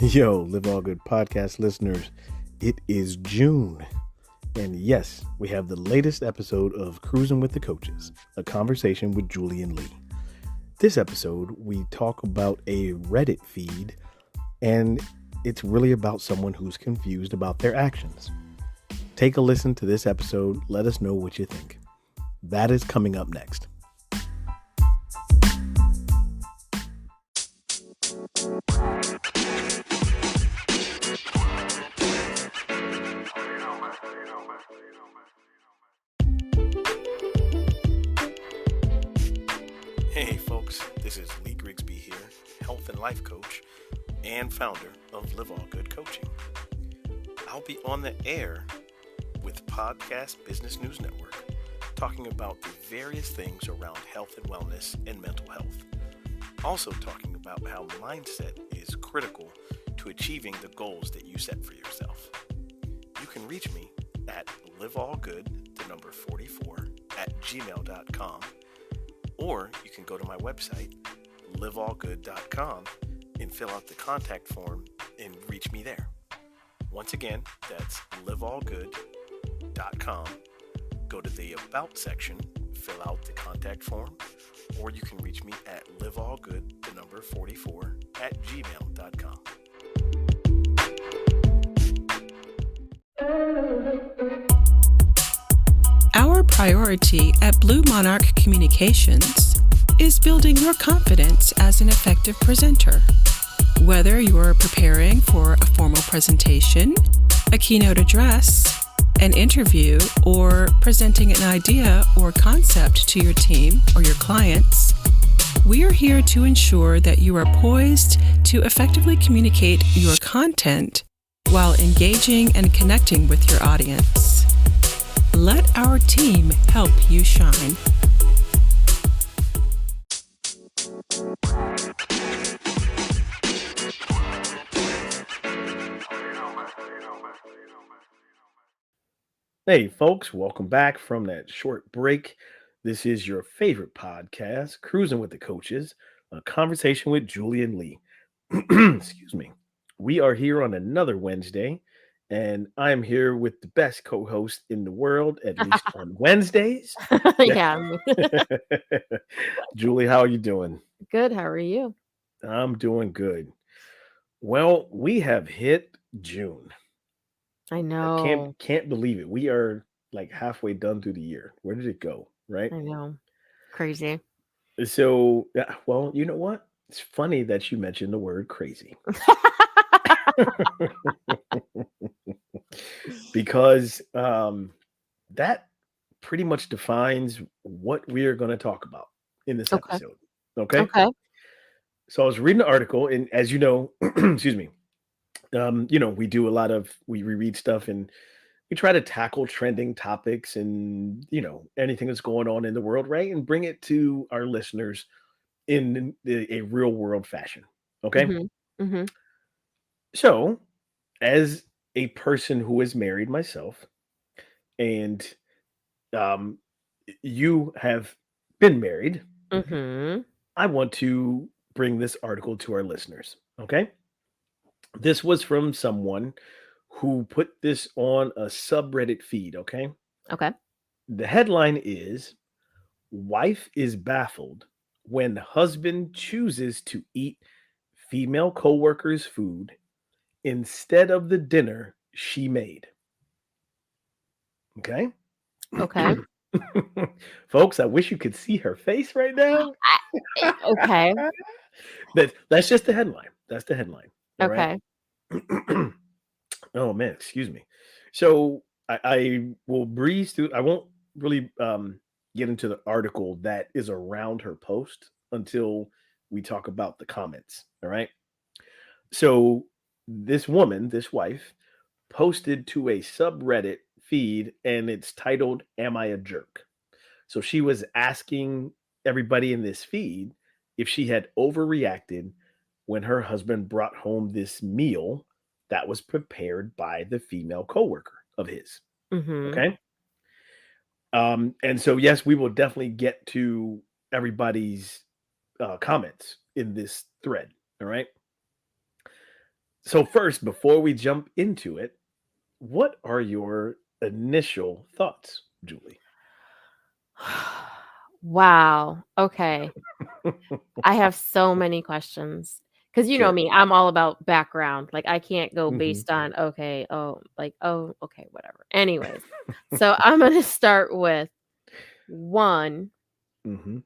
Yo, Live All Good podcast listeners, it is June. And yes, we have the latest episode of Cruzin with the Coaches, a conversation with Julie and Lee. This episode, we talk about a Reddit feed, and it's really about someone who's confused about their actions. Take a listen to this episode. Let us know what you think. That is coming up next. Hey folks, this is Lee Grigsby here, health and life coach and founder of Live All Good Coaching. I'll be on the air with Podcast Business News Network, talking about the various things around health and wellness and mental health. Also talking about how mindset is critical to achieving the goals that you set for yourself. You can reach me at liveallgood44@gmail.com, or you can go to my website, liveallgood.com, and fill out the contact form and reach me there. Once again, that's liveallgood.com. Go to the About section, fill out the contact form, or you can reach me at liveallgood44@gmail.com. Our priority at Blue Monarch Communications is building your confidence as an effective presenter. Whether you're preparing for a formal presentation, a keynote address, an interview, or presenting an idea or concept to your team or your clients, we are here to ensure that you are poised to effectively communicate your content while engaging and connecting with your audience. Let our team help you shine. Hey folks, welcome back from that short break. This is your favorite podcast, Cruzin with the Coaches, a conversation with Julie and Lee. Excuse me. We are here on another Wednesday, and I'm here with the best co-host in the world, at least on Wednesdays. Yeah. Julie, how are you doing? Good. How are you? I'm doing good. Well, we have hit June. I I know. can't believe it. We are like halfway done through the year. Where did it go? Right? I know. Crazy. So, yeah, well, you know what? It's funny that you mentioned the word crazy. Because that pretty much defines what we are going to talk about in this Okay. episode. Okay. Okay. So I was reading an article, and as you know, excuse me, we do a lot of we reread stuff, and we try to tackle trending topics and anything that's going on in the world, right, and bring it to our listeners in a real world fashion. Okay. Mm-hmm. Mm-hmm. So, as a person who is married myself, and um, you have been married, Mm-hmm. I want to bring this article to our listeners. Okay. This was from someone who put this on a subreddit feed. Okay. Okay. The headline is Wife is baffled when husband chooses to eat female coworkers' food instead of the dinner she made. Okay. Okay. Folks, I wish you could see her face right now. Okay. That's just the headline. That's the headline. All right. Okay. Oh man, excuse me. So I will breeze through. I won't really get into the article that is around her post until we talk about the comments. All right. So this woman, this wife, posted to a subreddit feed, and it's titled "Am I a Jerk?" So she was asking everybody in this feed if she had overreacted when her husband brought home this meal that was prepared by the female coworker of his. Mm-hmm. Okay. And so, yes, we will definitely get to everybody's comments in this thread. All right. So first, before we jump into it, what are your initial thoughts, Julie? Wow. Okay. I have so many questions. Because you know Sure. me, I'm all about background. Like, I can't go Hmm. based on, okay, okay, whatever. Anyways, so I'm going to start with one. Hmm.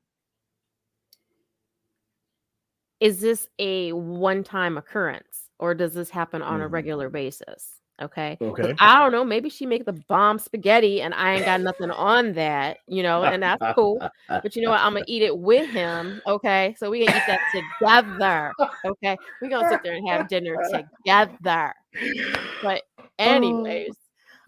Is this a one-time occurrence or does this happen on a Hmm. regular basis? Okay. Because Okay. I don't know, maybe she make the bomb spaghetti and I ain't got nothing on that, and that's cool. But you know what? I'm gonna eat it with him. Okay. So we gonna eat that together. Okay. We're gonna sit there and have dinner together. But Oh, anyways,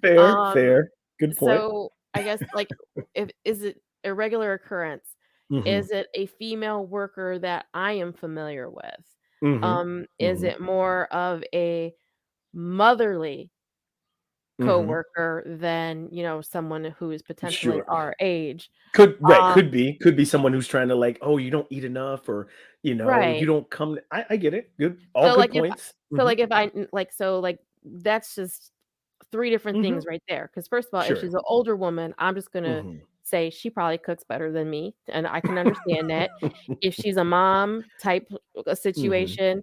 fair, um, fair. Good point. so I guess like if is it a regular occurrence? Hmm. Is it a female worker that I am familiar with? Hmm. Is Hmm. it more of a motherly Hmm. coworker than, someone who is potentially Sure. our age? Could Um, be someone who's trying to like, oh, you don't eat enough, or you right. don't come. I get it. Good, all So good like if points. so Hmm. like if I like so like that's just 3 different Hmm. things right there. Because first of all, if Sure. she's an older woman, I'm just gonna Hmm. say she probably cooks better than me, and I can understand that. If she's a mom type Hmm. situation,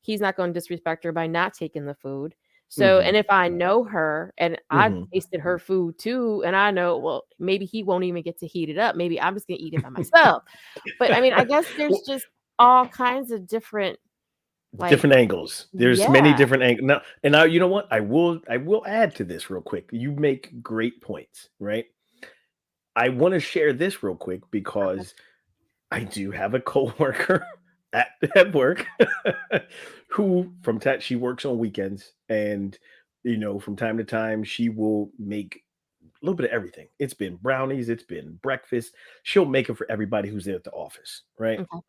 he's not gonna disrespect her by not taking the food. So, Hmm. and if I know her and I've Hmm. tasted her food too, and I know, well, maybe he won't even get to heat it up. Maybe I'm just gonna eat it by myself. But I mean, I guess there's Well, just all kinds of different, like, different angles. There's many yeah. different angles now. And now, you know what? I will add to this real quick. You make great points, right? I want to share this real quick Okay. because I do have a coworker at work who she works on weekends, and from time to time she will make a little bit of everything. It's been brownies, it's been breakfast. She'll make it for everybody who's there at the office, right? Okay.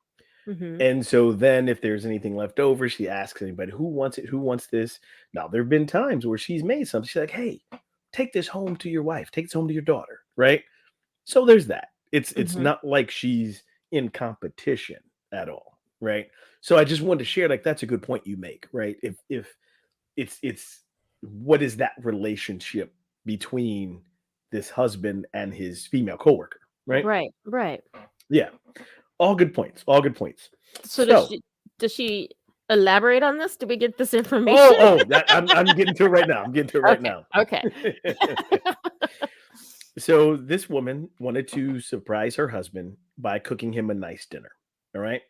Mhm. And so then if there's anything left over, she asks anybody who wants it, who wants this. Now there have been times where she's made something. She's like, "Hey, take this home to your wife, take this home to your daughter," right? So there's that. It's Mhm. not like she's in competition at all, right? So I just wanted to share, like, that's a good point you make, right? If it's what is that relationship between this husband and his female coworker, right? Right, right. Yeah. All good points. All good points. So So does she elaborate on this? Do we get this information? that I'm getting to it right now. I'm getting to it right Okay, now. okay. So this woman wanted to surprise her husband by cooking him a nice dinner. All right.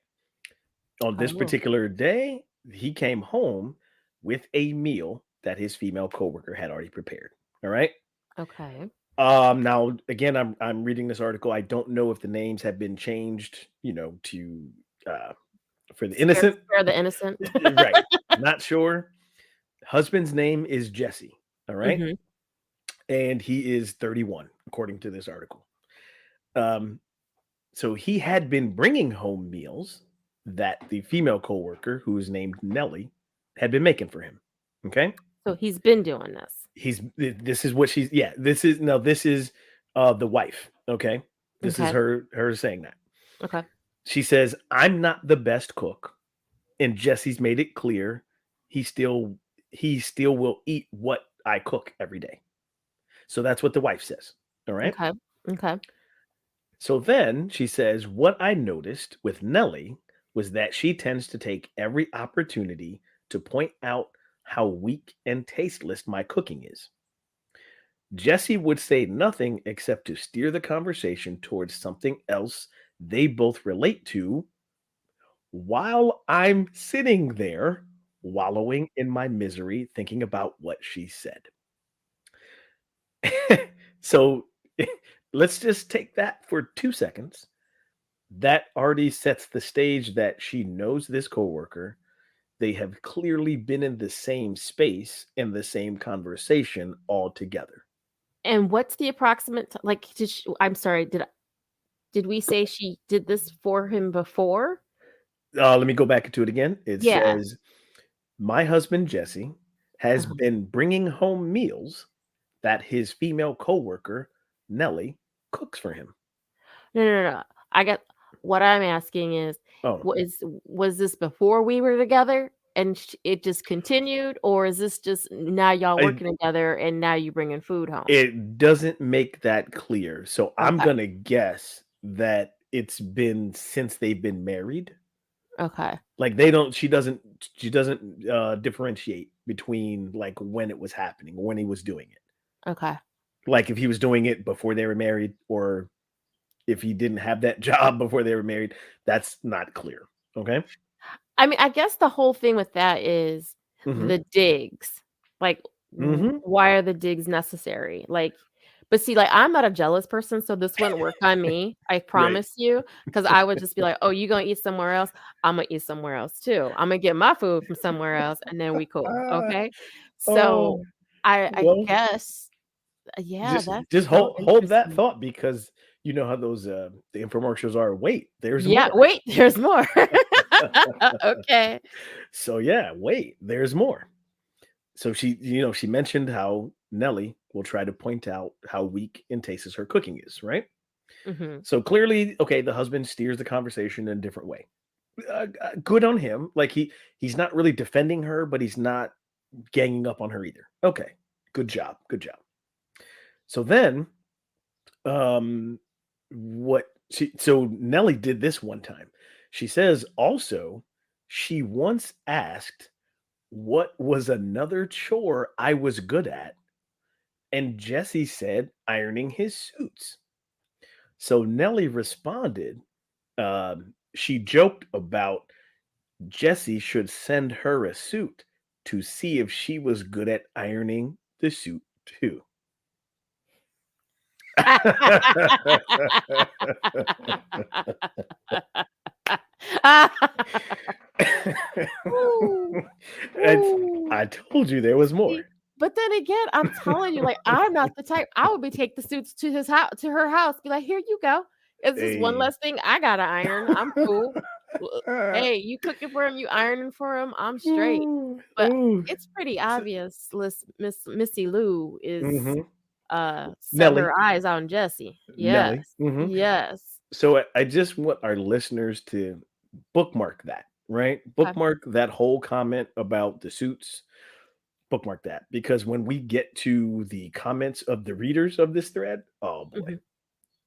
On this Oh, particular day, he came home with a meal that his female coworker had already prepared. All right. okay. Now again, I'm reading this article. I don't know if the names have been changed, to uh for the Spare innocent. spare the innocent. Right. Not sure. Husband's name is Jesse. All right. Mhm. And he is 31, according to this article. Um, so he had been bringing home meals that the female coworker, who is named Nellie, had been making for him. Okay. So he's been doing this. This is what she's, yeah, this is the wife. Okay. This is Okay, her saying that. okay. She says, "I'm not the best cook." And Jesse's made it clear he still he still will eat what I cook every day. So that's what the wife says. All right. Okay, okay. So then she says, "What I noticed with Nellie was that she tends to take every opportunity to point out how weak and tasteless my cooking is. Jesse would say nothing except to steer the conversation towards something else they both relate to while I'm sitting there wallowing in my misery thinking about what she said." So let's just take that for 2 seconds. That already sets the stage that she knows this coworker. They have clearly been in the same space in the same conversation all together. And what's the approximate like, I'm sorry, did we say she did this for him before? Let me go back into it again. It Yeah. says, "My husband Jesse has Uh-huh. been bringing home meals that his female coworker Nellie cooks for him." No, no, no, no. I got what I'm asking is, Oh, was this before we were together? and it just continued, or is this just now y'all I, working together and now you bringing food home? it doesn't make that clear. So I'm Okay. gonna guess that it's been since they've been married. Okay. Like they don't she doesn't differentiate between like when it was happening, when he was doing it. Okay. Like if he was doing it before they were married or if he didn't have that job before they were married, that's not clear. Okay? I mean, I guess the whole thing with that is Mhm. the digs. Like, Mhm. why are the digs necessary? Like, but see, like, I'm not a jealous person, so this wouldn't work on me. I Right. promise you, because I would just be like, "Oh, you gonna eat somewhere else? I'm gonna eat somewhere else too. I'm gonna get my food from somewhere else, and then we cool, Ah, okay?" So, oh, I well, guess, yeah, that's just so hold that interesting. thought because you know how those the infomercials are. Wait, there's Yeah, more. wait, there's more. Okay. So yeah, wait, there's more. So she mentioned how Nellie will try to point out how weak and tasteless her cooking is, right? Mhm. So clearly, okay, the husband steers the conversation in a different way. Good on him. Like he's not really defending her, but he's not ganging up on her either. Okay, good job, good job. So then, um, so Nellie did this one time. She says also she once asked what was another chore I was good at, and Jesse said ironing his suits. So Nellie responded, she joked about Jesse should send her a suit to see if she was good at ironing the suit too. Ooh, It's ooh. I told you there was more. See, but then again, I'm telling you, like, I'm not the type I would be take the suits to his house to her house, be like, "Here you go. It's just one Hey. less thing I gotta iron. I'm cool. Hey, you cooking for him, you ironing for him, I'm straight." Ooh, But ooh. it's pretty S obvious Missy Lou is, Mhm. set Nelly, her eyes on Jesse. Nelly, Yes. mhm. Yes. So I just want our listeners to bookmark that, right? Okay. Bookmark that whole comment about the suits. Bookmark that because when we get to the comments of the readers of this thread, oh boy, Mhm.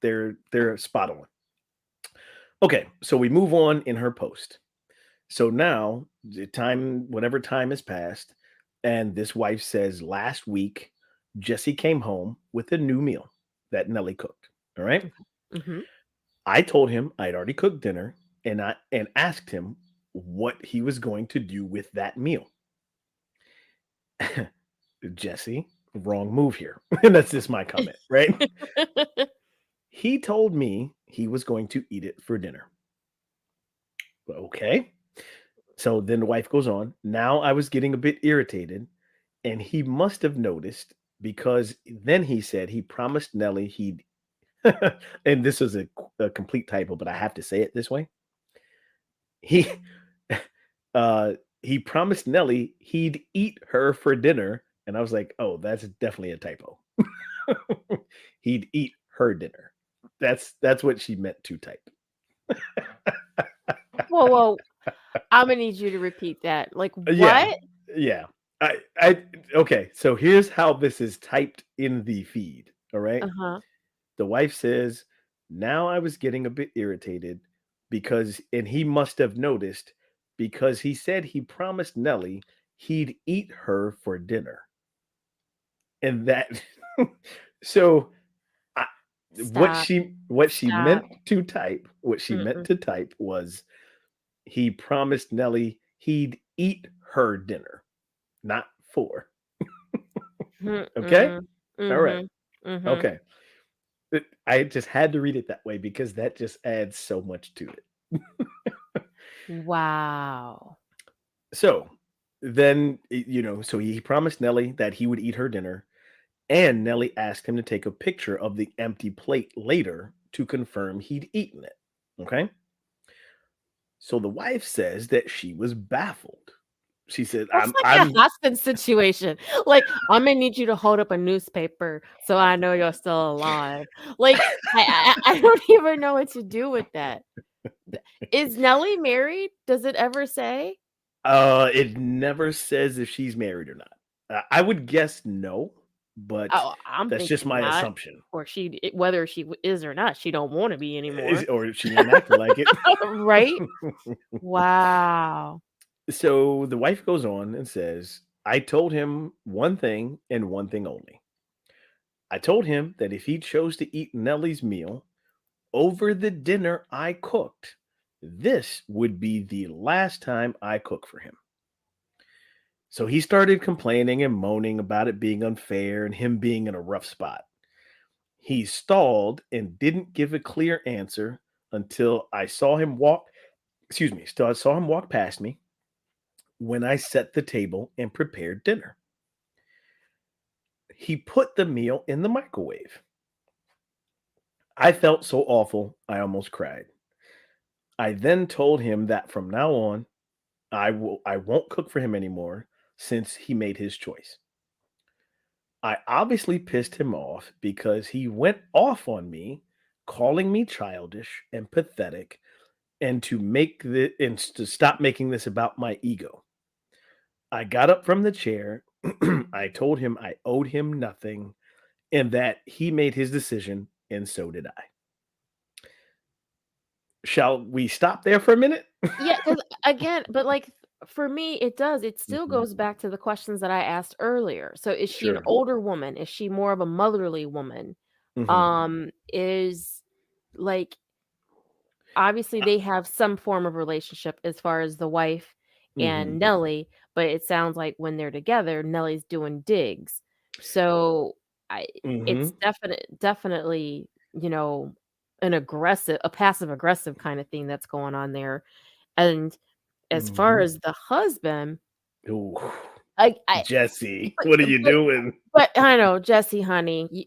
they're spot on. Okay, so we move on in her post. So now the time, whatever time has passed, and this wife says last week Jesse came home with a new meal that Nellie cooked. All right. Okay. Mhm. I told him I'd already cooked dinner and asked him what he was going to do with that meal. Jesse, wrong move here. And that's just my comment, right? He told me he was going to eat it for dinner. Okay. So then the wife goes on. Now I was getting a bit irritated, and he must have noticed because then he said he promised Nellie he'd, and this is a complete typo, but I have to say it this way. He uh he promised Nellie he'd eat her for dinner, and I was like, oh, that's definitely a typo. He'd eat her dinner. That's what she meant to type. Whoa, whoa. Imma need you to repeat that. Like, Yeah, what? yeah. I okay. So here's how this is typed in the feed. All right. Uh-huh. The wife says, "Now I was getting a bit irritated because, and he must have noticed because he said he promised Nellie he'd eat her for dinner." And that, so I, Stop. what she Stop. meant to type, what she meant Mm-mm. to type was he promised Nellie he'd eat her dinner, not for. Okay, Mm-mm. all right, Mhm. Mhm. okay. I just had to read it that way because that just adds so much to it. Wow. So then, so he promised Nellie that he would eat her dinner, and Nellie asked him to take a picture of the empty plate later to confirm he'd eaten it. Okay. So the wife says that she was baffled. She said, That's like a I'm hostage situation. Like, "Imma need you to hold up a newspaper so I know you're still alive." Like, I don't even know what to do with that. Th Is Nelly married? Does it ever say? It never says if she's married or not. I would guess no, but Oh, I'm that's just thinking my not, assumption. or whether she is or not, she don't wanna be anymore. Or she ain't acting like it. Right? Wow. So the wife goes on and says, I told him one thing and one thing only. I told him that if he chose to eat Nellie's meal over the dinner I cooked, this would be the last time I cook for him. So he started complaining and moaning about it being unfair and him being in a rough spot. He stalled and didn't give a clear answer until I saw him walk, excuse me, still I saw him walk past me when I set the table and prepared dinner. He put the meal in the microwave. I felt so awful, I almost cried. I then told him that from now on, I won't cook for him anymore since he made his choice. I obviously pissed him off because he went off on me, calling me childish and pathetic, and to stop making this about my ego. I got up from the chair. I told him I owed him nothing and that he made his decision, and so did I. Shall we stop there for a minute? Yeah, because again, but, like, for me, it still Mhm. goes back to the questions that I asked earlier. So, is she an Sure. older woman? Is she more of a motherly woman? Mhm. Is like, obviously, they have some form of relationship as far as the wife and Mhm. Nelly, but it sounds like when they're together, Nelly's doing digs. So, I it's Mhm. definitely, a passive aggressive kind of thing that's going on there. And as far Mhm. as the husband, Ooh, I Jesse, but what are you but doing? but I know, "Jesse, honey, you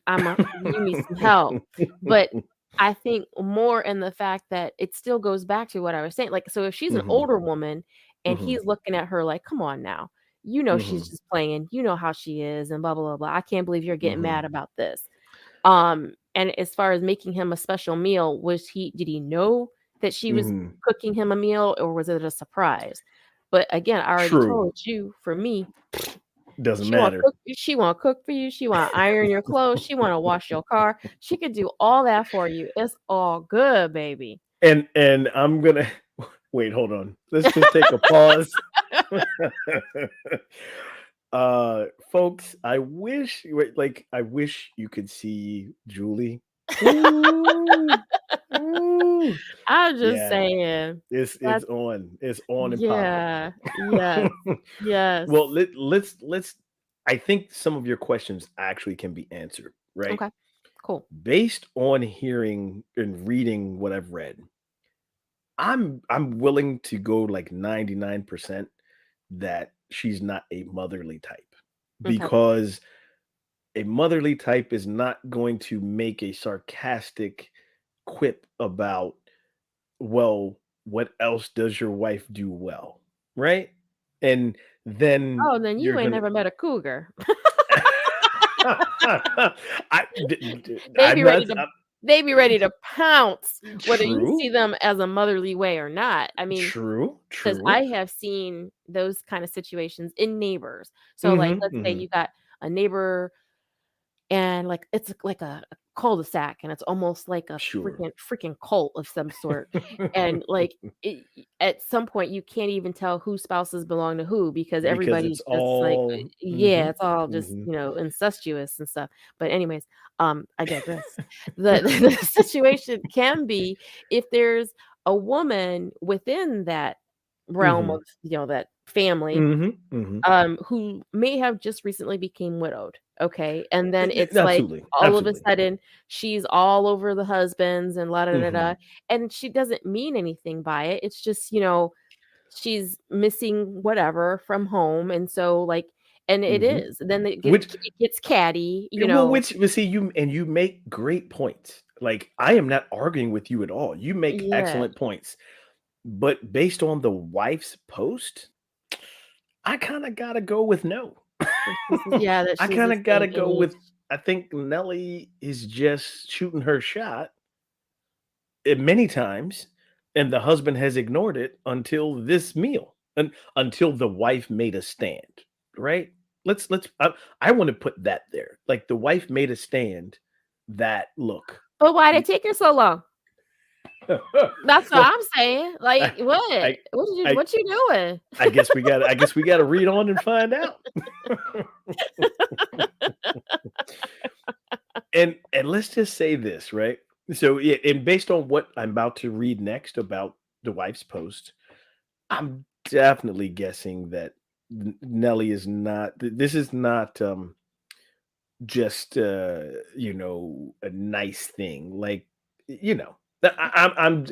need some help." But I think more in the fact that it still goes back to what I was saying, like, so if she's an Mhm. older woman and Mhm. he's looking at her like, "Come on now, she's Mhm. just playing, you know how she is and blah, blah, blah, blah. I can't believe you're getting Mhm. mad about this." And as far as making him a special meal, did he know that she was Mhm. cooking him a meal, or was it a surprise? But again, I already True. told you, for me, Doesn't matter. she wanna cook for you, she wanna iron your clothes, she wanna wash your car, she could do all that for you. It's all good, baby. And I'm gonna wait, hold on. Let's just take a pause. Folks, I wish you could see Julie. Ooh, ooh. I'm just Yeah, saying. it's That's on. It's on and popping. yeah. Yes. Yes. Well, let's I think some of your questions actually can be answered, right? Okay, cool. Based on hearing and reading what I've read, I'm willing to go like 99% that she's not a motherly type Okay. because a motherly type is not going to make a sarcastic quip about, well, what else does your wife do well? Right? And then Oh, then you you're ain't gonna never met a cougar. They I'm be not ready to they be ready to pounce whether you see true, them as a motherly way or not. I mean, true, 'cause true. I have seen those kind of situations in neighbors. So, like, Mhm, let's say mhm. you got a neighbor and, like, it's like a cul-de-sac, and it's almost like a Sure. freaking cult of some sort, and, like, at some point, you can't even tell whose spouses belong to who because Because everybody's it's just like, all yeah, mhm, it's all just, mhm, incestuous and stuff. But anyways, I digress. The situation can be if there's a woman within that realm of, mhm, that family, mhm, mhm. who may have just recently became widowed, okay? And then it's like, Absolutely, all of a absolutely. sudden, she's all over the husbands and la da da da, Mhm, and she doesn't mean anything by it. It's just, she's missing whatever from home, and so, like, and it mhm. is. Then Which it gets catty, well, which but see, you make great points. Like, I am not arguing with you at all. You make Yeah. excellent points. But based on the wife's post, I kinda gotta go with no. That I she's the kinda same gotta go age. with I think Nelly is just shooting her shot many times, and the husband has ignored it until this meal. until the wife made a stand, right? I want to put that there. Like the wife made a stand that look. But why did it take her so long? That's what Well, I'm saying. Like, I, what? I, I, What you doing? I guess we got to read on and find out. And let's just say this, right? So, yeah, and based on what I'm about to read next about the wife's post, I'm definitely guessing that Nelly is not. This is not just a nice thing. Like I'm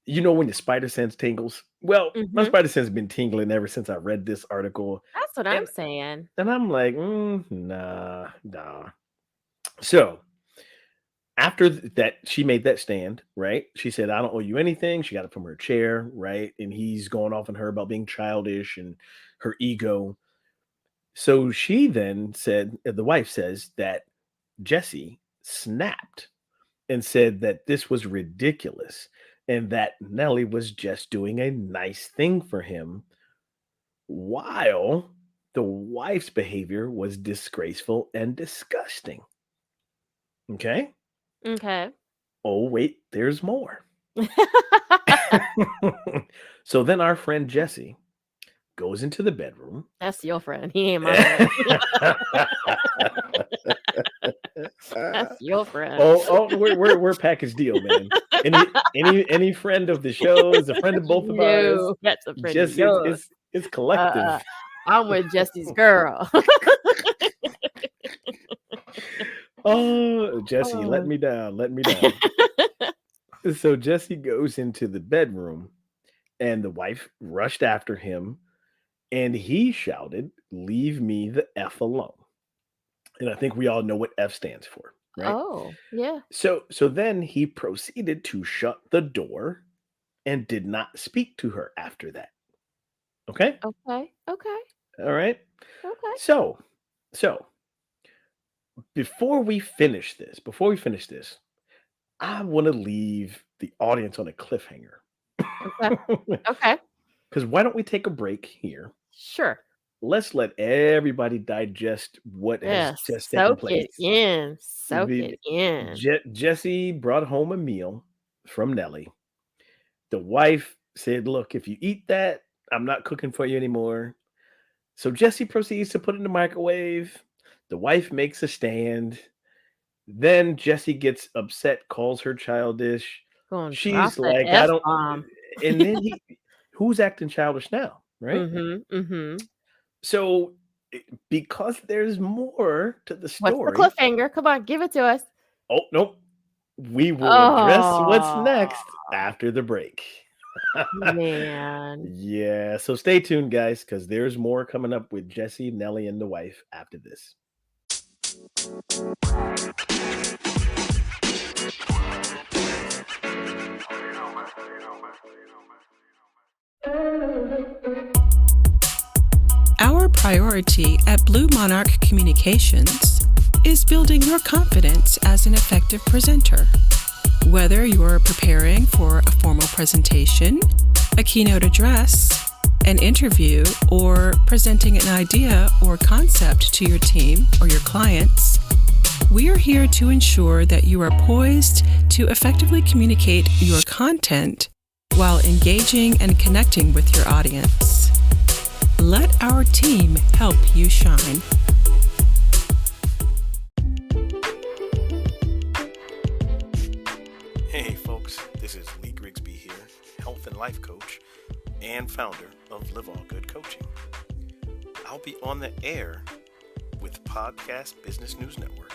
when the spider sense tingles. Well, my Mhm. spider sense has been tingling ever since I read this article, That's what I'm and saying. I'm like, nah. So after that, she made that stand, right? She said, "I don't owe you anything." She got it from her chair, right? And he's going off on her about being childish and her ego. So she then said, the wife says that Jesse snapped and said that this was ridiculous and that Nelly was just doing a nice thing for him, while the wife's behavior was disgraceful and disgusting. Okay. Okay. Oh, wait, there's more. So then our friend Jesse goes into the bedroom. That's your friend. He ain't my friend. That's your friend. We're package deal, man. Any friend of the show is a friend of both of ours. No, that's a friend of Just yours. it's collective. I'm with Jesse's girl. Oh, Jesse, let Oh. me down. Let me down. So Jesse goes into the bedroom, and the wife rushed after him, and he shouted, "Leave me the F alone." And I think we all know what F stands for, right? Oh, yeah. So then he proceeded to shut the door and did not speak to her after that. Okay? Okay. Okay. All right. Okay. So before we finish this, I want to leave the audience on a cliffhanger. Okay. Okay. Because why don't we take a break here? Sure. Let's let everybody digest what has Yes. just taken Soak place. it in. Soak The- it in. Jesse brought home a meal from Nelly. The wife said, "Look, if you eat that, I'm not cooking for you anymore." So Jesse proceeds to put it in the microwave. The wife makes a stand. Then Jesse gets upset, calls her childish. Gonna drop She's the like, "I F don't." bomb. And then who's acting childish now, right? Mhm. Mhm. So because there's more to the What's the story. cliffhanger? Come on, give it to us. Oh, nope. We will address what's Oh, next after the break. man. Yeah, so stay tuned, guys, because there's more coming up with Jesse, Nelly, and the wife after this. Our priority at Blue Monarch Communications is building your confidence as an effective presenter. Whether you're preparing for a formal presentation, a keynote address, an interview, or presenting an idea or concept to your team or your clients, we are here to ensure that you are poised to effectively communicate your content while engaging and connecting with your audience. Let our team help you shine. Hey, folks, this is Lee Grigsby here, health and life coach and founder of Live All Good Coaching. I'll be on the air with Podcast Business News Network,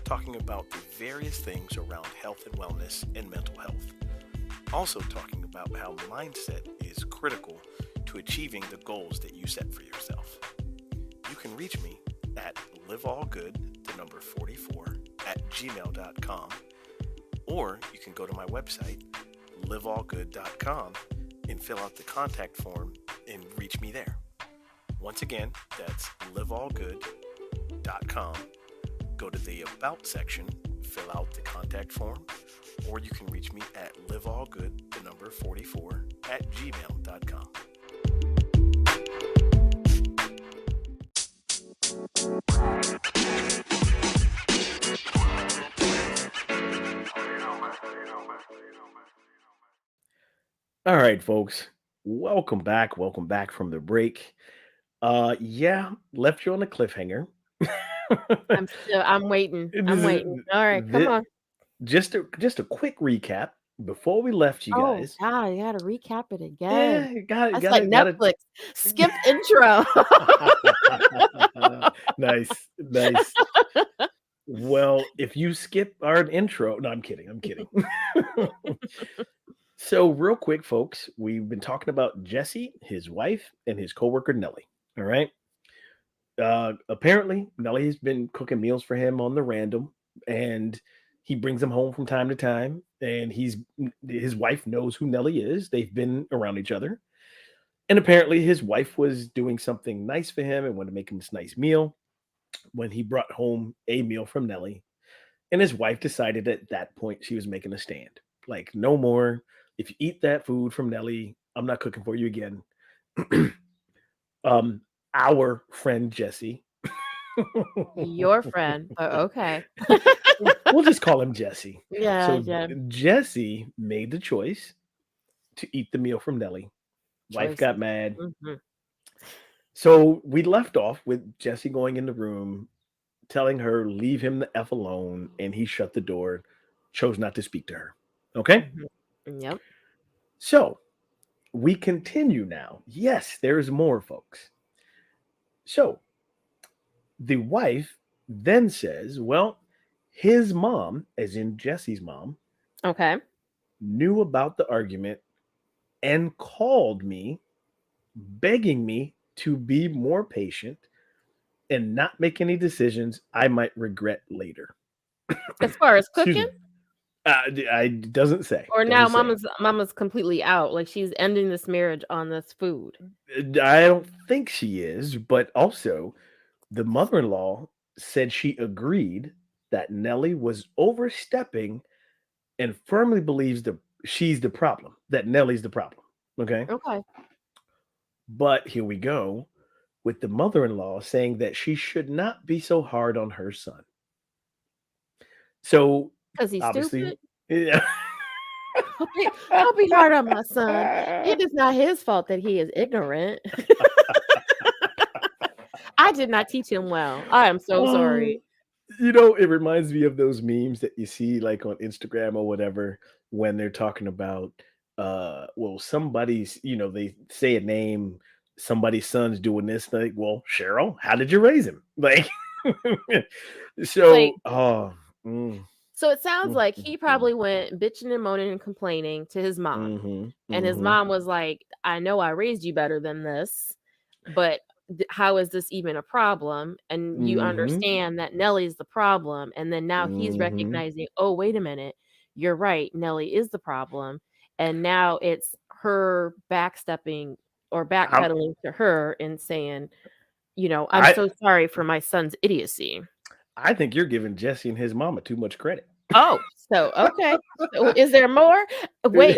talking about the various things around health and wellness and mental health. Also talking about how mindset is critical to achieving the goals that you set for yourself. You can reach me at liveallgood44@gmail.com, or you can go to my website, liveallgood.com, and fill out the contact form and reach me there. Once again, that's liveallgood.com. Go to the About section, fill out the contact form, or you can reach me at liveallgood44@gmail.com. All right, folks. Welcome back. Welcome back from the break. Yeah, left you on a cliffhanger. I'm waiting. I'm This is waiting. All right, come thi- on. just a quick recap before we left you Oh guys. God, you gotta recap it again. Yeah, you got it, That's like got it. Netflix. Skip intro. Nice, nice. Well, if you skip our intro, no, I'm kidding. I'm kidding. So, real quick, folks, we've been talking about Jesse, his wife, and his coworker Nellie. All right. Apparently, Nellie's been cooking meals for him on the random, and he brings them home from time to time. And his wife knows who Nellie is. They've been around each other, and apparently, his wife was doing something nice for him and wanted to make him this nice meal when he brought home a meal from Nellie. And his wife decided at that point she was making a stand. Like, no more. If you eat that food from Nellie, I'm not cooking for you again. um, our friend Jesse. Your friend, but okay. We'll just call him Jesse. Yeah, So yeah. Jesse made the choice to eat the meal from Nellie. Wife got Choices. mad. Mhm. So we left off with Jesse going in the room, telling her, leave him the F alone. And he shut the door, chose not to speak to her. Okay. Mhm. Yep. So we continue now. Yes, there's more, folks. So the wife then says, well, his mom, as in Jesse's mom, Okay. knew about the argument and called me, begging me to be more patient and not make any decisions I might regret later. As far as Excuse cooking, me. I doesn't say. or now Doesn't say. mama's completely out. Like she's ending this marriage on this food. I don't think she is, but also the mother-in-law said she agreed that Nellie was overstepping and firmly believes that she's the problem, that Nellie's the problem. Okay. Okay. But here we go with the mother in law saying that she should not be so hard on her son. So Because he's obviously, stupid. yeah. Don't be hard on my son. It is not his fault that he is ignorant. I did not teach him well. I am so Oh, sorry. it reminds me of those memes that you see like on Instagram or whatever when they're talking about well, somebody's, they say a name, somebody's son's doing this, like, well, Cheryl, how did you raise him? Like Like, so mm, so it sounds mm, like mm, he mm, probably went bitching and moaning and complaining to his mom. mhm, And his mhm. mom was like, I know I raised you better than this, but how is this even a problem? And you Mhm, understand that Nellie's the problem. And then now he's mhm. recognizing, oh, wait a minute, you're right. Nellie is the problem. And now it's her backstepping or I'm backpedaling to her and saying, I'm I so sorry for my son's idiocy. I think you're giving Jesse and his mama too much credit. Oh, so okay. So is there more? Wait,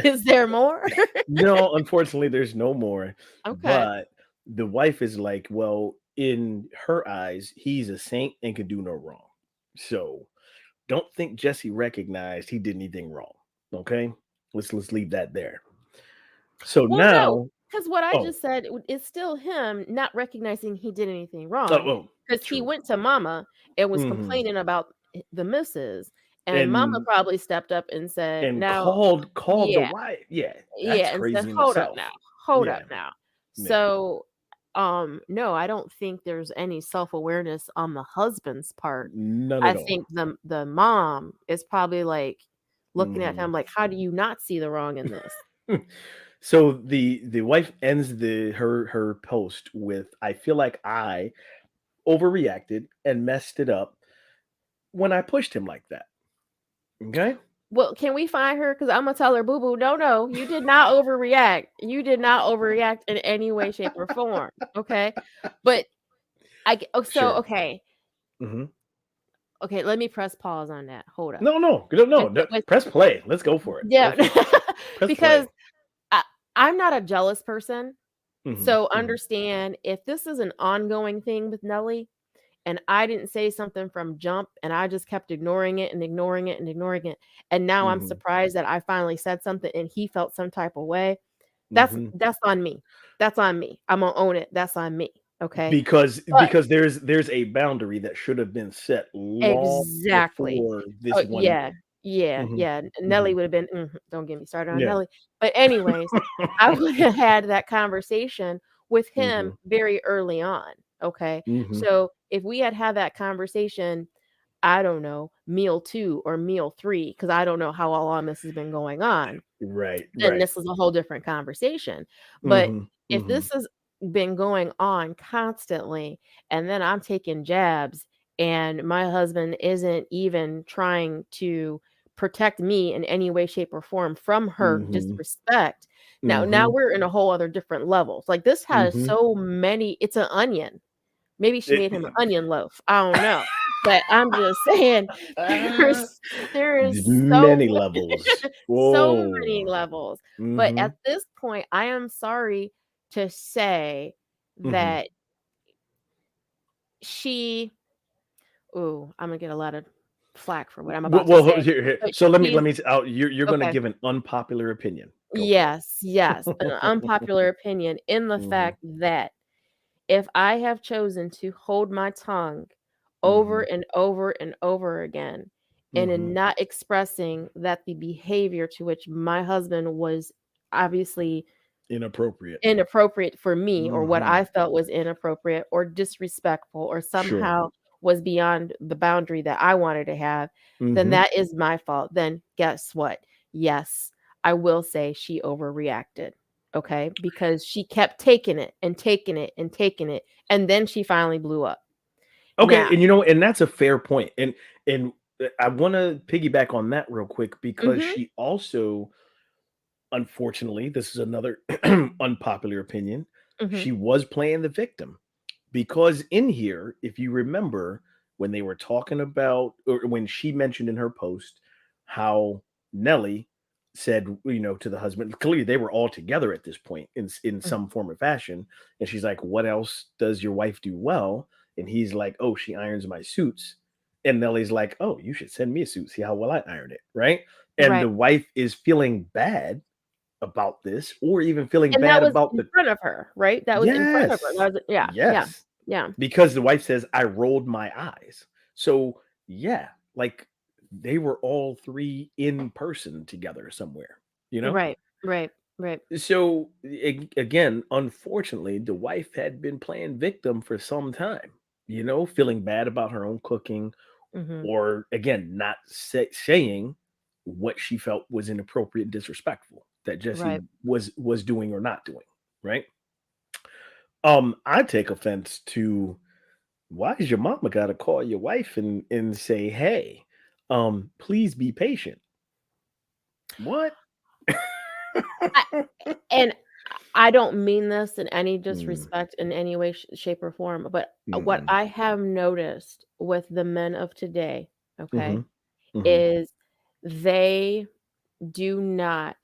is there more? No, unfortunately, there's no more. Okay. But the wife is like, well, in her eyes, he's a saint and can do no wrong. So don't think Jesse recognized he did anything wrong. Okay, let's leave that there. So Well, no, now, because what I oh, just said is still him not recognizing he did anything oh, wrong. oh, Because he true. went to mama and was Hmm. complaining about the missus, and mama And probably stepped up and said, and "Now, called the yeah, wife. Yeah, yeah," that's and said, crazy in "Hold up itself. now, hold up Yeah, now." yeah, So, no, I don't think there's any self-awareness on the husband's part. none I at all. think the mom is probably like looking at Hmm. him like, "How do you not see the wrong in this?" So the wife ends her post with, I feel like I overreacted and messed it up when I pushed him like that. Okay? Well, can we find her? Because Imma tell her, "Boo boo, no, you did not overreact. You did not overreact in any way, shape, or form." Okay? But Sure. okay. Hmm. Okay, let me press pause on that. Hold up. No, no, no, no, no. With Press play. Let's go for it. Go yeah. for it. Press Because play. I I'm not a jealous person, Hmm. so Hmm. understand if this is an ongoing thing with Nelly, and I didn't say something from jump, and I just kept ignoring it and ignoring it and ignoring it. And now I'm Mhm. surprised that I finally said something and he felt some type of way. Mhm. That's on me. That's on me. I'm gonna own it. That's on me. Okay. But Because there's a boundary that should have been set long exactly. before this Oh, one yeah. day. Yeah, Mhm. yeah. Nelly Mhm. would have been don't get me started on Yeah. Nelly. But anyways, I would have had that conversation with him Mhm. very early on, okay? Mhm. So, if we had that conversation, I don't know, meal 2 or meal 3, because I don't know how long this has been going on, Right, then right. this is a whole different conversation. But Mhm. if Mhm. this has been going on constantly and then I'm taking jabs and my husband isn't even trying to protect me in any way, shape, or form from her Mhm. disrespect, now Mhm. we're in a whole other different levels. Like this has Mhm. so many, it's an onion. Maybe she made him an It onion loaf. I don't know. But I'm just saying there's there is There's many levels. so many Whoa. levels. But at Mhm. this point, I am sorry to say Mhm. that she ooh, I'm gonna get a lot of flack for what I'm about to Well, say. here. But So let she's me out. You're going to okay. give an unpopular opinion. Go for it. Yes, yes. An unpopular opinion in the Mhm. fact that if I have chosen to hold my tongue over Mhm. and over and over again, and in Mhm. not expressing that the behavior to which my husband was obviously Inappropriate. inappropriate for me, or what I Mhm. felt was inappropriate or disrespectful or Sure. somehow was beyond the boundary that I wanted to have, then Mhm. that is my fault. Then guess what? Yes, I will say she overreacted. Okay? Because she kept taking it and taking it and taking it, and then she finally blew up. Okay, Now and and that's a fair point. And I want to piggyback on that real quick because mhm, she also, unfortunately, this is another unpopular opinion. mhm, She was playing the victim because in here, if you remember when they were talking about, or when she mentioned in her post how Nelly said, to the husband, clearly they were all together at this point in mhm. some form or fashion, and she's like, "What else does your wife do well?" And he's like, "Oh, she irons my suits." And Nelly's like, "Oh, you should send me a suit. See how well I iron it, right?" And the Right. wife is feeling bad about this, or even feeling And that bad was about in the front of her, right? That was in front of her. yes, That was yeah, yeah, yes, yeah. because the wife says, "I rolled my eyes." So, yeah, like they were all 3 in person together somewhere, you know? Right, right, right. So, again, unfortunately, the wife had been playing victim for some time, feeling bad about her own cooking, Mhm. or again, not saying what she felt was inappropriate and disrespectful that Jesse Right. was doing or not doing, right? I take offense to, why is your mama gotta call your wife and say, "Hey, please be patient." What? I and I don't mean this in any Mm, disrespect in any way, shape, or form, but what mm-mm. I have noticed with the men of today, okay, Mhm, mhm, is they do not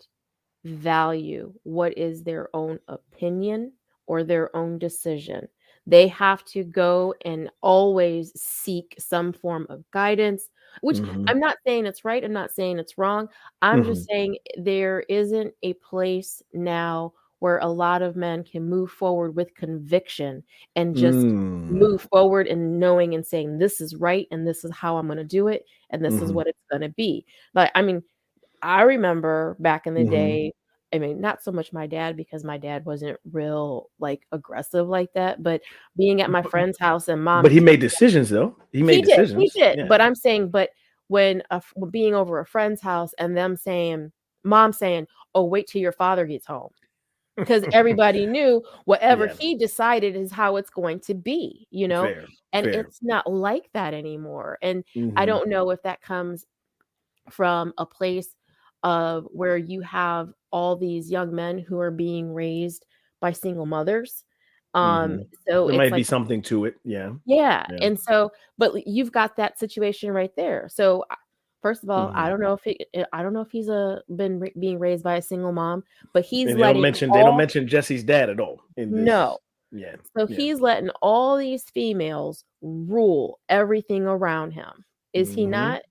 value what is their own opinion or their own decision. They have to go and always seek some form of guidance, which mhm, I'm not saying it's right, I'm not saying it's wrong. I'm mhm. just saying there isn't a place now where a lot of men can move forward with conviction and just Mm, move forward and knowing and saying, "This is right, and this is how I'm gonna do it, and this is mhm, what it's gonna be." But, I mean, I remember back in the mhm. day, I mean, not so much my dad because my dad wasn't real, like, aggressive like that, but being at my B friend's house and but mom he made decisions, though. He made he decisions. did, Yeah. but I'm saying but when being over a friend's house and them saying mom saying, "Oh, wait till your father gets home," because everybody knew whatever Yeah. he decided is how it's going to be, you know, Fair, and fair. it's not like that anymore, and I Mhm, don't know if that comes from a place of where you have all these young men who are being raised by single mothers. Um, mhm. so There it's might be like something to it. Yeah, yeah, yeah. and so but you've got that situation right there. So, first of all, I Mhm. don't know if I don't know if he's being raised by a single mom, but he's And letting they don't all mention Jesse's dad at all in no, this. Yeah. So Yeah. he's letting all these females rule everything around him. Is he Hmm. not?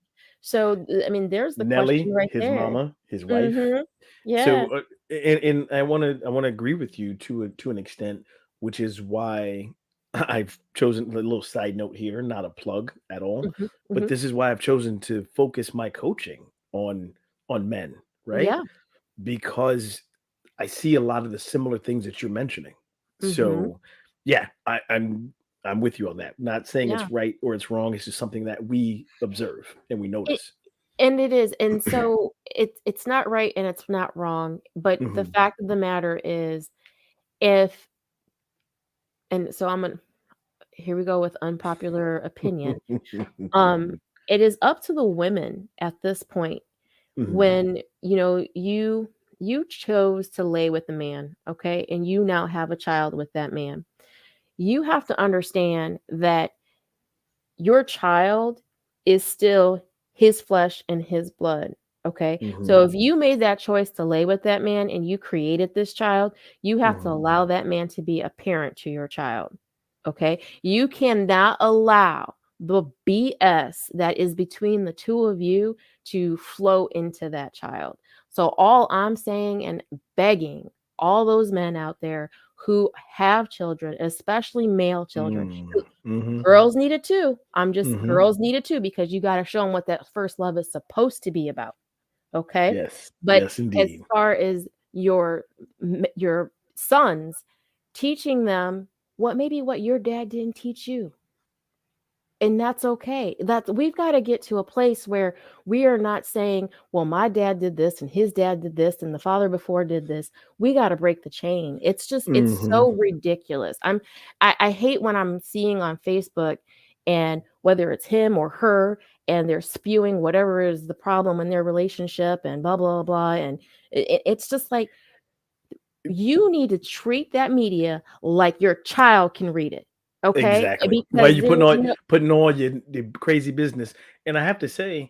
So, I mean, there's the question Nelly, right his there. mama, his wife. Mhm. Yeah. So, and I want to agree with you to an extent, which is why I've chosen a little side note here, not a plug at all, Mhm. but Mhm. this is why I've chosen to focus my coaching on men, right? Yeah. Because I see a lot of the similar things that you're mentioning. Mhm. So, yeah, I'm with you on that. Not saying Yeah. it's right or it's wrong. It's just something that we observe and we It notice. and it is, and so it's not right and it's not wrong, but the Mhm. fact of the matter is if and so I'm gonna here we go with unpopular opinion. Um, it is up to the women at this point Mhm. when, you chose to lay with a man, okay, and you now have a child with that man. You have to understand that your child is still his flesh and his blood. Okay. So Mhm. if you made that choice to lay with that man and you created this child, you have to Mhm. allow that man to be a parent to your child. Okay. You cannot allow the BS that is between the two of you to flow into that child. So all I'm saying and begging all those men out there who have children, especially male children, Mm. Mhm. girls need it too. I'm just Mhm. girls need it too because you gotta show them what that first love is supposed to be about, okay? Yes. But Yes, as indeed. far as your sons, teaching them what your dad didn't teach you. And that's okay. That's we've gotta get to a place where we are not saying, "Well, my dad did this, and his dad did this, and the father before did this." We gotta break the chain. It's Mhm. so ridiculous. I hate when I'm seeing on Facebook and whether it's him or her, and they're spewing whatever is the problem in their relationship and blah, blah, blah, and it's just like, you need to treat that media like your child can read it, okay? Exactly. Why Because you there's no putting all your crazy business, and I have to say,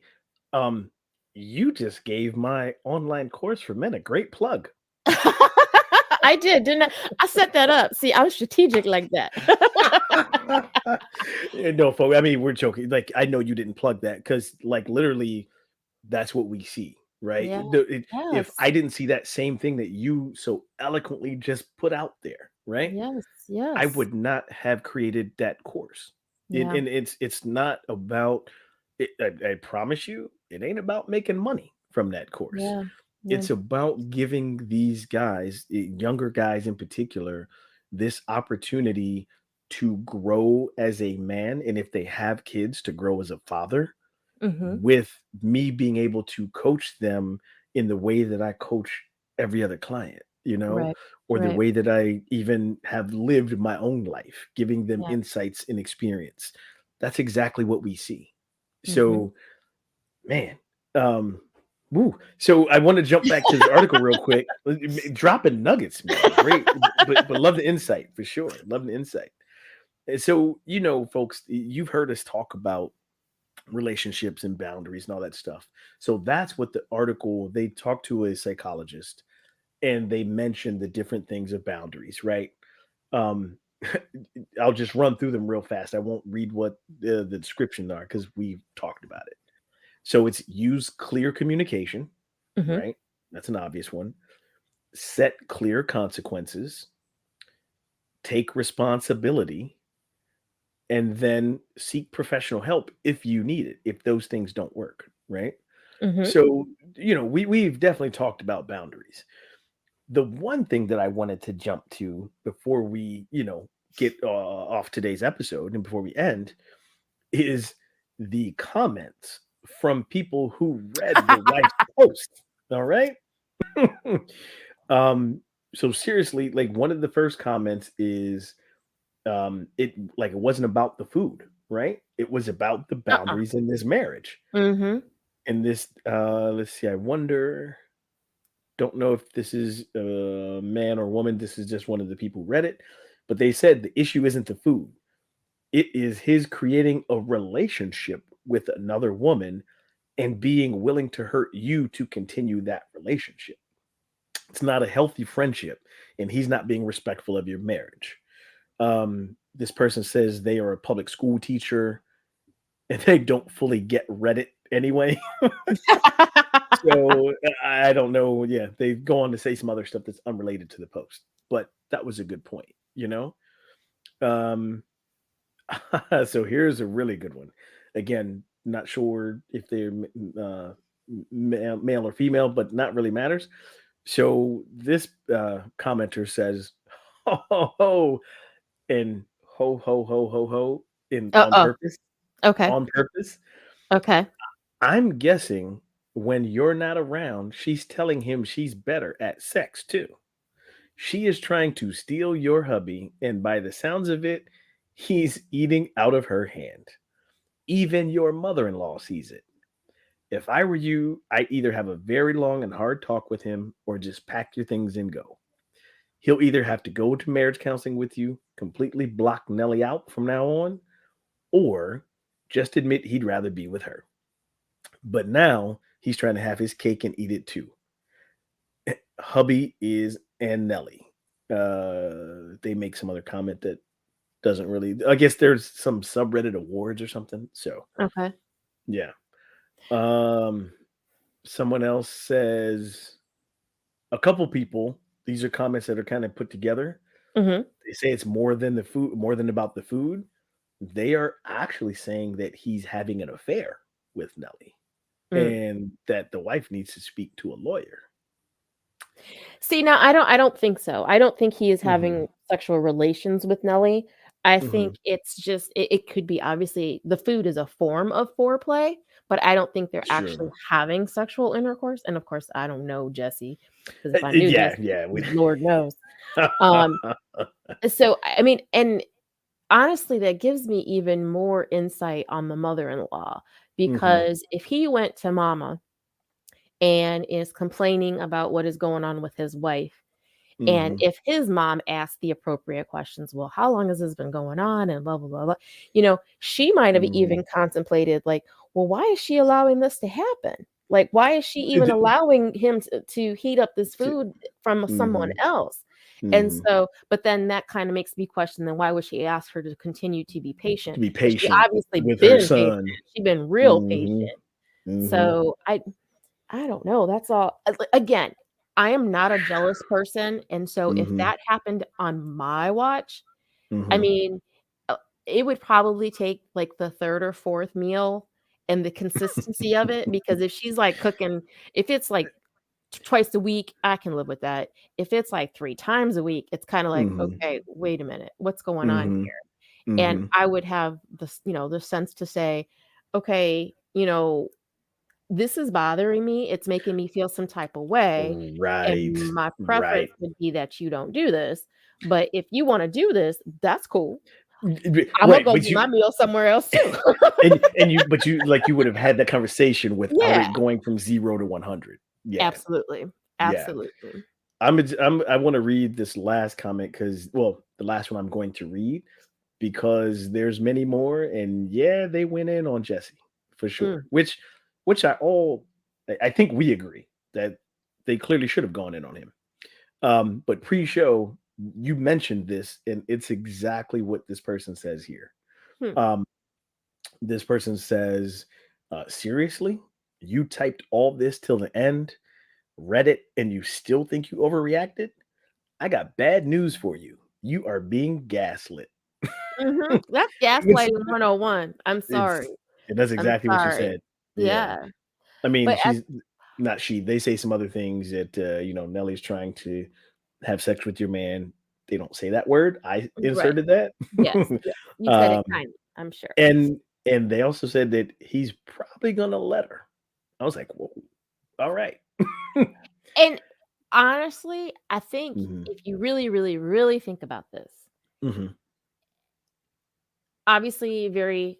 um, you just gave my online course for men a great plug. I did, didn't I? I set that up. See, I was strategic like that. Yeah, no, folks, I mean, we're joking, like, I know you didn't plug that because, like, literally that's what we see, right? Yeah, If yes, I didn't see that same thing that you so eloquently just put out there, right? yes, I yes. would not have created that course. Yeah, And it's not about it, I promise you, it ain't about making money from that course. yeah, yeah. It's about giving these guys, younger guys in particular, this opportunity to grow as a man, and if they have kids, to grow as a father, Mhm. with me being able to coach them in the way that I coach every other client, Right, or the right. way that I even have lived my own life, giving them Yeah. insights and experience. That's exactly what we see. Mhm. So, man, um, woo. So I want to jump back to this article real quick. Dropping nuggets, man. Great, but love the insight for sure. Love the insight. And so, folks, you've heard us talk about relationships and boundaries and all that stuff. So that's what the article, they talked to a psychologist and they mentioned the different things of boundaries, right? Um I'll just run through them real fast. I won't read what the description are because we've talked about it. So it's use clear communication, Mhm. right? That's an obvious one. Set clear consequences, take responsibility, and then seek professional help if you need it, if those things don't work, right? Mhm. So, we've definitely talked about boundaries. The one thing that I wanted to jump to before we, get off today's episode and before we end is the comments from people who read the wife's post. All right. um, so seriously, like one of the first comments is it wasn't about the food, right? It was about the Uh-uh. boundaries in this marriage. Mhm. And this let's see, I wonder, don't know if this is a man or woman. This is just one of the people who read it, but they said the issue isn't the food. It is his creating a relationship with another woman and being willing to hurt you to continue that relationship. It's not a healthy friendship, and he's not being respectful of your marriage. This person says they are a public school teacher and they don't fully get Reddit anyway. So I don't know. Yeah, they go on to say some other stuff that's unrelated to the post, but that was a good point, you know? Um, so here's a really good one. Again, not sure if they're male or female, but not really matters. So this commenter says, "Ho ho ho," and "ho ho ho ho ho" in on Oh, purpose. okay. On purpose. Okay. I'm guessing when you're not around, she's telling him she's better at sex too. She is trying to steal your hubby, and by the sounds of it, he's eating out of her hand. Even your mother in law sees it. If I were you, I'd either have a very long and hard talk with him or just pack your things and go. He'll either have to go to marriage counseling with you, completely block Nelly out from now on, or just admit he'd rather be with her. But now he's trying to have his cake and eat it too. Hubby is and Nelly. They make some other comment that doesn't really. I guess there's some subreddit awards or something. So Okay. yeah. Um, Someone else says a couple people. These are comments that are kind of put together. Mhm. They say it's more than the food, more than about the food. They are actually saying that he's having an affair with Nelly Mm. and that the wife needs to speak to a lawyer. See, now I don't think so. I don't think he is Mhm, having sexual relations with Nelly. I mhm, think it's just it could be obviously the food is a form of foreplay, but I don't think they're actually sure. having sexual intercourse. And of course, I don't know Jesse because if I knew Yeah, Jesse, yeah, we Lord knows. Um, so I mean, and honestly, that gives me even more insight on the mother-in-law Mhm, because if he went to mama and is complaining about what is going on with his wife, and mhm, if his mom asked the appropriate questions, "Well, how long has this been going on?" and blah, blah, blah, blah, she might have mhm. even contemplated, like, "Well, why is she allowing this to happen? Like, why is she It even allowing him to heat up this t food from someone Mhm, else?" And mhm. so but then that kinda makes me question, then why would she ask her to continue to be To patient? be Because she patient obviously with her been patient. son. She been real Mhm, patient. mhm, So, I don't know, that's all again, I am not a jealous person, and so if mhm, that happened on my watch, I mhm. mean, uh, it would probably take, like, the 3rd or 4th meal and the consistency of it, because if she's, like, cooking if it's, like, twice a week, I can live with that. If it's, like, 3 times a week, it's kinda like, Mhm, "Okay, wait a minute, what's going on mhm, here?" And mhm. I would have the sense to say, "Okay, this is bothering me, it's making me feel some type of way, Right, and my preference right. would be that you don't do this, but if you wanna do this, that's cool. Imma Right, go but get my meal somewhere else too." you would have had that conversation without Yeah, it going from 0 to 100. Yeah, absolutely, yeah. absolutely. I wanna read this last comment because, well, the last one I'm going to read because there's many more, and yeah, they went in on Jesse for sure, Mm, which I think we agree that they clearly should have gone in on him. But pre-show, you mentioned this, and it's exactly what this person says here. hmm, Um, this person says, "Seriously, you typed all this till the end, read it, and you still think you overreacted? I got bad news for you. You are being gaslit." mhm, that's Which gaslighting 101. I'm sorry, it's that's I'm exactly what she sorry. said. Yeah. Yeah, I mean, but at she's not she. They say some other things that Nellie's trying to have sex with your man. They don't say that word. I right, inserted that. yes, yes, you said it um, kindly, I'm sure. and they also said that he's probably gonna let her. I was like, whoa, all right. And honestly, I think Mhm, if you really, really, really think about this, mhm, obviously very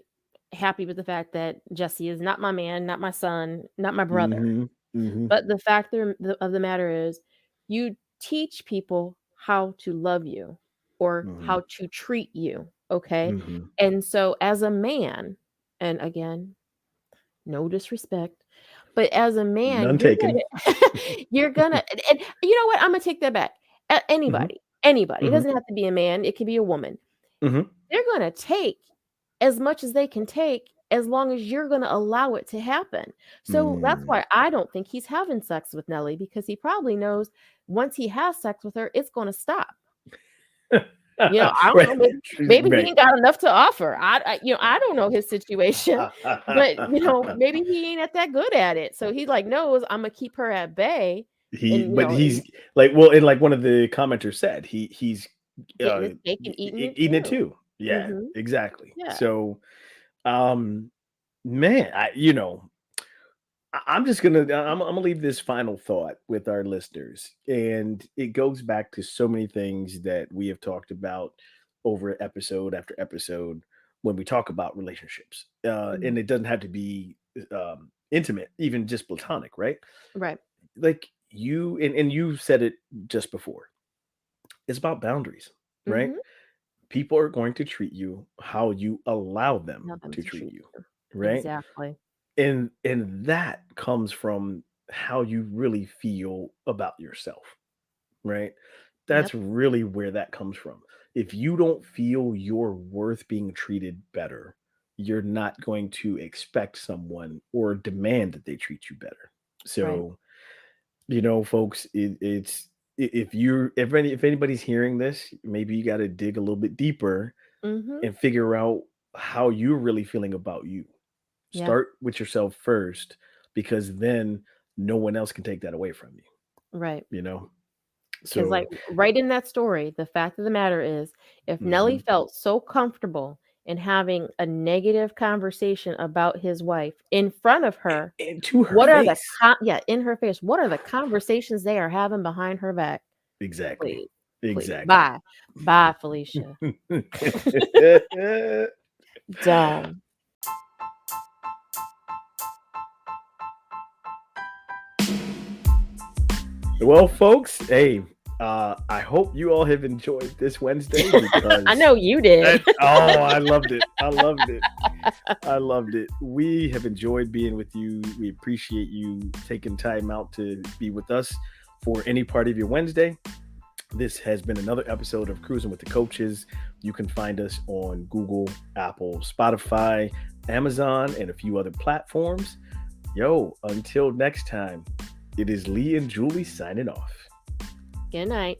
happy with the fact that Jesse is not my man, not my son, not my brother. mhm, mhm, But the fact of the matter is, you teach people how to love you or mhm, how to treat you, okay? mhm. And so as a man, and again, no disrespect, but as a man, None you're taken. gonna you're gonna and you know what? Imma take that back. Mhm, Anybody. Anybody. It Mhm. doesn't have to be a man, it could be a woman. Mhm. They're gonna take as much as they can take as long as you're gonna allow it to happen. So that's Mm. why I don't think he's having sex with Nelly, because he probably knows once he has sex with her, it's gonna stop. I don't know, Right. maybe he Right. ain't got enough to offer. I don't know his situation, but, maybe he ain't at that good at it. So he, like, knows Imma keep her at bay and, But and he's like, well, and like one of the commenters said, he's getting uh his cake and eating it eating it too. too. Yeah, Mhm. exactly. Yeah. So, um, man, I'm just gonna leave this final thought with our listeners, and it goes back to so many things that we have talked about over episode after episode when we talk about relationships, Mhm. and it doesn't have to be intimate, even just platonic, right? Right. Like and you said it just before. It's about boundaries, right? Mhm. People are going to treat you how you allow them Allow them to to treat treat you, you. right? Exactly. And that comes from how you really feel about yourself, right? That's Yep. really where that comes from. If you don't feel you're worth being treated better, you're not going to expect someone or demand that they treat you better. Right. So, folks, if anybody's hearing this, maybe you got to dig a little bit deeper Mhm. and figure out how you're really feeling about you. Yeah. Start with yourself first, because then no one else can take that away from you, Right. you know? Because, So, like, right in that story, the fact of the matter is, if Nelly mhm. felt so comfortable in having a negative conversation about his wife in front of her, And to her what are the face. yeah, in her face, what are the conversations they are having behind her back? Exactly. Please, please. Exactly. Bye. Bye, Felicia. Done. Well, folks, hey, I hope you all have enjoyed this Wednesday, I because know you did. I loved it. I loved it. I loved it. We have enjoyed being with you. We appreciate you taking time out to be with us for any part of your Wednesday. This has been another episode of Cruising with the Coaches. You can find us on Google, Apple, Spotify, Amazon, and a few other platforms. Yo, until next time, it is Lee and Julie signing off. Good night.